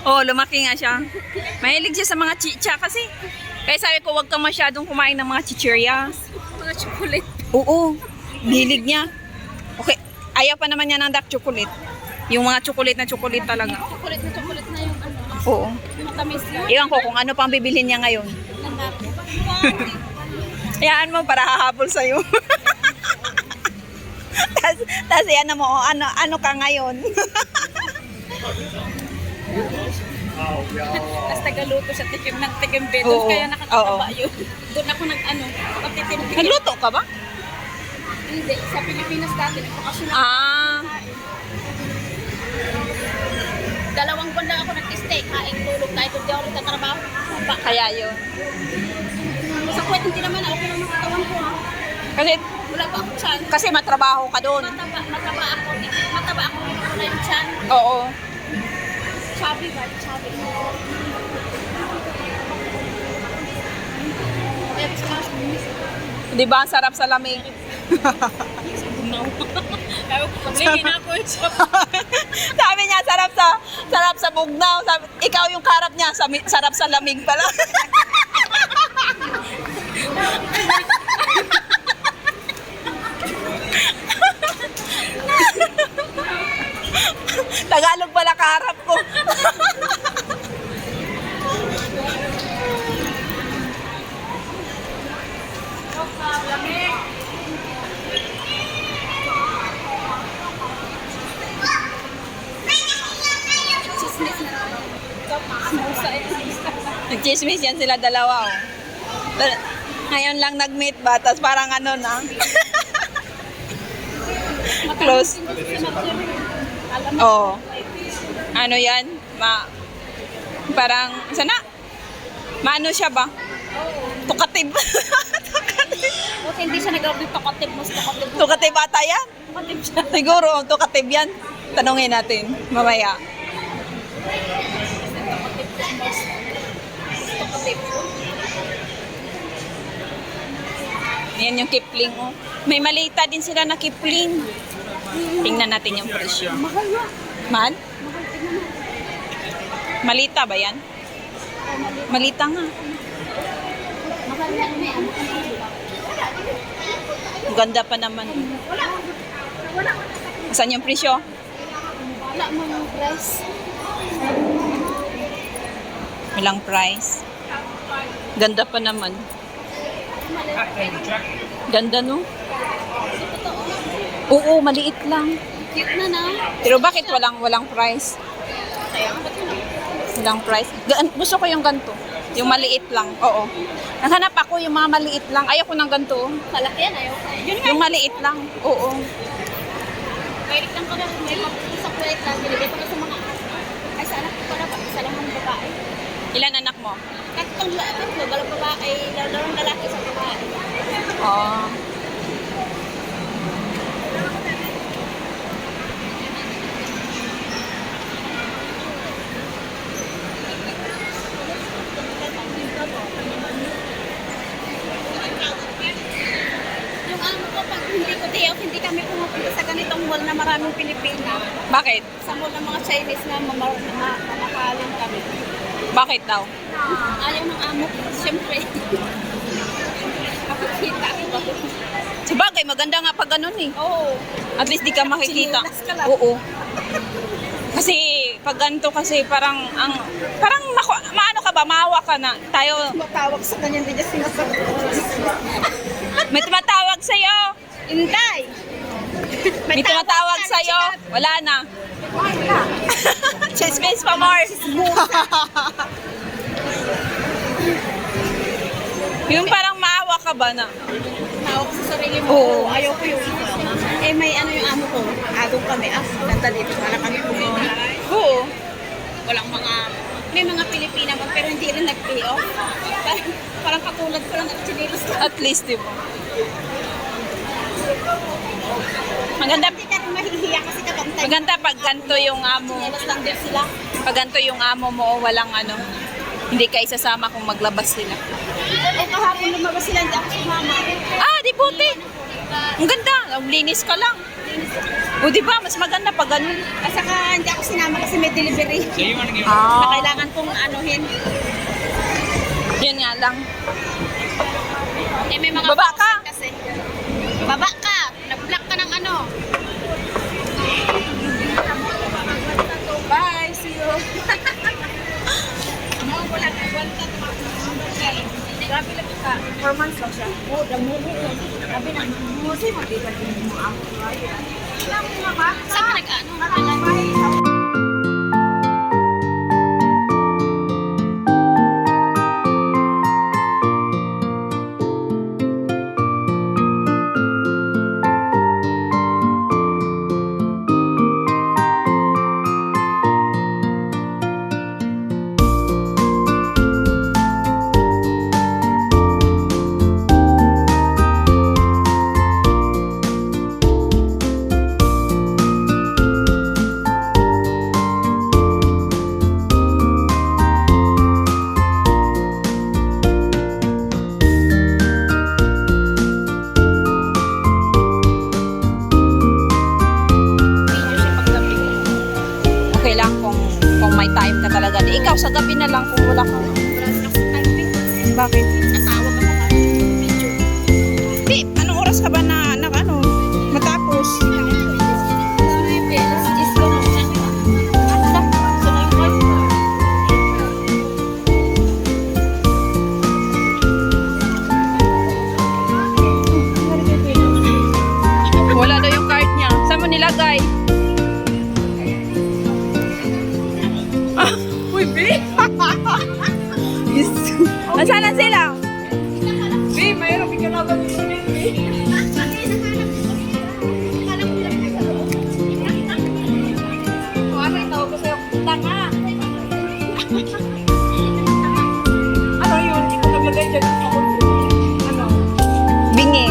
Oo, lumaki nga siya. Mahilig siya sa mga chicha kasi. Kaya sabi ko, huwag ka masyadong kumain ng mga chichirias. Mga chocolate. Oo, hilig niya. Okay, ayaw pa naman niya ng dark chocolate. Yung mga chocolate na chocolate talaga. Chocolate na yung ano. Oo. Matamis na. Iwan ko kung ano pang bibilhin niya ngayon. Hayaan mo para hahabol sa'yo. Tapos yan na mo, ano ka ngayon? Tapos tagaluto siya tikim ng tikim betos. Oo. Kaya nakakataba Oo. yun. Doon ako pagtitindig. Nagluto ka ba? Hindi. Sa Pilipinas dati. Nagpakasyon ako. Ah, 2 buwan lang ako nag-stay. Kain, tulog, kahit hindi ako nagtatrabaho. kaya yun. Sa kwet, hindi naman ako lang makatawan ko ha. Kasi, Wala pa ako tiyan. kasi matrabaho ka doon. Mataba ako. Mataba ako. Wala yung tiyan. Oo. Chubby ba? Chubby. Kaya gusto ko siya. Di ba ang sarap sa lamig? No. Kaya ko, pagligin ako yung Sabi niya, sarap sa bugnaw. Sabi, ikaw yung karap niya, sarap sa lamig pala. Tagalog pala kaharap ko. chismis na. Smusa eh. Nagchismis yan sila dalawa, oh. Pero, ngayon lang nag-meet ba? Tapos parang ano na. Close. Alam mo. Oo. Ano yan? Parang, sana? Maano siya ba? Tukatib. Buti hindi siya nag-awag ng tokatib. Mas tokatib. Tukatib ata yan? Tokatib siya. Siguro, tukatib yan. Tanungin natin, mamaya. Tokatib. Yan yung Kipling, oh. May malita din sila na Kipling. Tingnan natin yung presyo. Mahal na. Mahal? Malita ba yan? Malita nga. Mahal na. Ang ganda pa naman. Saan yung presyo? Wala mo ng price. Walang price. Ganda pa naman. Ganda, no? Oo, maliit lang. Cute na na. Pero bakit walang price? Walang price. Gusto ko yung ganito. Yung maliit lang. Oo. Naghanap ako yung mga maliit lang. Ayaw ko ng ganito. Malaki yan. Ayaw ko. Yun nga. Yung maliit lang. Oo. Pairik lang ko na. May isa plate lang. Binigay ko na sa mga ay sa anak ko pala. Isa lang ang babae. Ilan anak mo? Tatlo. Dalawang babae. Dalawang lalaki sa babae. Oo. Yung amo ko, pag hindi kami pumupunta sa ganitong mall na maraming Pilipina. Bakit? Sa mall ng mga Chinese na mamahalin kami. Bakit daw? Ayaw ng amo ko, siyempre. Makikita ko. Sabagay, maganda nga pag ganun eh. Oo. At least di ka makikita. Chinelas ka lang. Oo. Kasi pag ganito kasi parang maano ka ba, maawa ka na. Tayo, Matawag sa kanya, hindi niya sinasagot. may tumatawag sa'yo. Intay! May tumatawag sa'yo. Wala na. Chismis pa more. Yung parang maawa ka ba na? Tawag sa sarili mo. Oo. Ayaw ko yung eh may ano yung amo ko. Agong kami. Ganda dito. Wala kami kumina. Oo. Walang may mga Pilipina man pero hindi rin nag-pay off. Parang katulad ko lang at chinilis ko. At least, di ba? Maganda, Hindi ka rin mahihiya kasi kabantay. maganda pag ganito yung amo. Chinilis lang din sila. Pag ganito yung amo mo, walang ano. Hindi ka isasama kung maglabas sila. Eh kahapon lumabas sila, hindi ako sumama. Ah, di buti. Ang ganda. Linis ka lang. O di ba, mas maganda pag ganun. At saka hindi ako sinama kasi may delivery. Na Ah, kailangan kong anuhin. yun nga lang. Eh, may mga Baba ka! kasi. Baba ka! Nag-block ka ng ano. Bye, see you. Wala na. Grabe lang ka. 4 months lang siya. Oo, damuhi ko. Sabi na, kasi mag-iba din mo ako. Saan ka nag-ano? Video siya pag gabi. Okay lang kung may time ka talaga. Di, ikaw sa gabi na lang kung wala ka. Bakit? Asawa ka pa. Video. Di, anong oras ka ba na ano, matapos? Wala daw yung card niya. Saan mo nilagay? Ah, uy, B! Nasaan na sila? B, mayroon ikalaban mo din, B. Ano yung tawag ko sa'yo? Tanga! Ano yun? Hindi ko naglagay dyan. Ano? Bingi.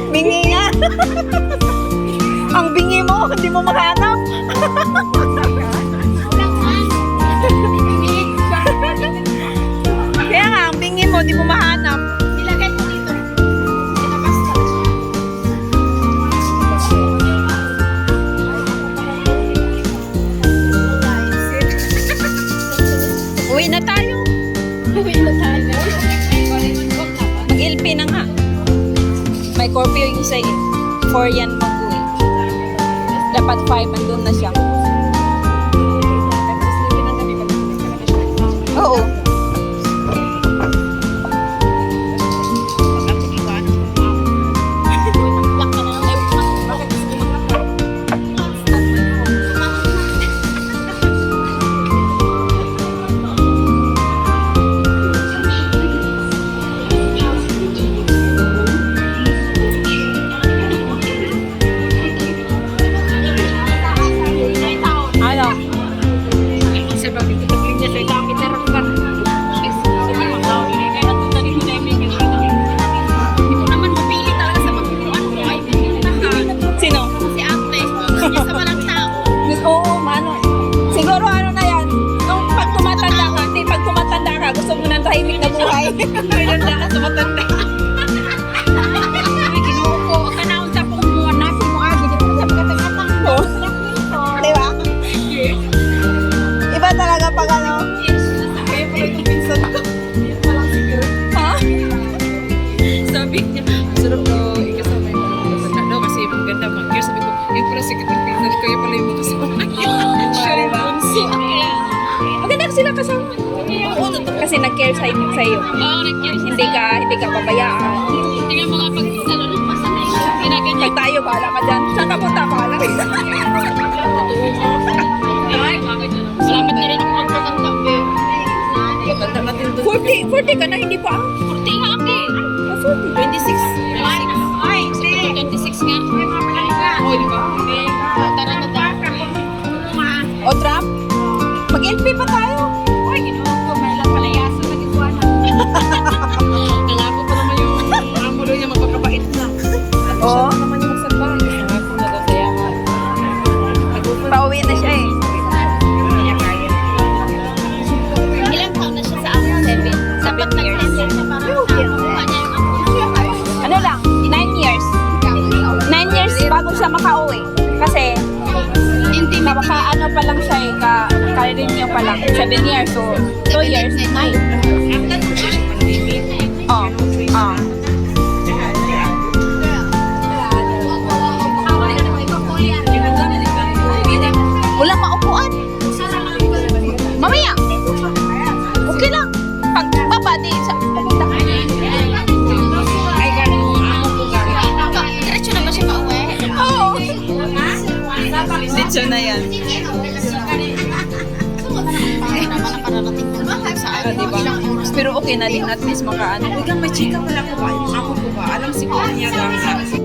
Bingi nga. Ang bingi mo, hindi mo makahanap. Kaya nga, ang bingi mo, hindi mo mahanap. Nilagay mo dito. Nilabas ka. Uwi na tayo. Uwi na tayo. Mag-LP na nga. May curfew yung isa eh. 4 yan mag-uwi. Dapat 5, andun na siya. Oo. Ano? Hindi ko naman mapili talaga sa pagkukuhan ko. Ay, pinili ka. Sino? Si ate. Gusto niya sa walang tao. Oo, ano. Siguro ano na yan. Nung pag tumatanda ka, hindi, pag tumatanda ka, gusto mo ng tahimik na buhay. Pinanda ka tumatanda. Ay, ginuko. Kanawang sa pagkukuhan natin mo agi. Di ko sa pagkatang-atang. Oo. Di ba? Iba talaga pag ano. Kaya pala itong pinsan ko. Walang siguro. Ha? Sabi niya, sarap daw ikasama yung mga matanda daw kasi maganda mag-gear. Sabi ko, yung pala sikat ng pinsan ko, yung pala yung makasama. Siya rin bunso. Maganda sila kasama. Kasi nag-care sa iyo. Oo, nag-gear siya. Hindi ka pabayaan. Tingnan mga pag-salo ng pasanay ko. Ginaganyan. Pag tayo, bahala ka dyan. Saan ka punta? Bahala ka. Ay, bakit yun? Salamat na rin ako magpaganda. Maganda ka din doon. 40 ka na, hindi pa. 40 nga ako eh. 40. 26. Ay, 26 nga. Oh, di ba? Tara na tayo. O, trap? Mag-LP pa tayo. Ay, ginawa ko. May lang palayaso na ginawa na. Nangako pa naman yung amo doon niya magpapabait na. Oo. Naman yung magsabahan. Nangako na gagayahan. Pauwi na siya eh. Ilang taon na siya sa amo? 7. Sapat na kasi siya parang Okay. nakuha niya yung amo. Ano 7 years. So, 2 years. 9. Oh. Oh. Wala maupuan. Mamaya. Okay lang. Pag baba di sa pupunta. Ay, ganun. Ang lugar. Diretso na ba siya pauwi? Oo. Dito na yan. Ay, naman ang pararating ko na sa Ah, diba? Pero okay na din at least makaano. Huwag lang may chika pala ko ba? Yung amo ko ba? Alam siguro niya lang na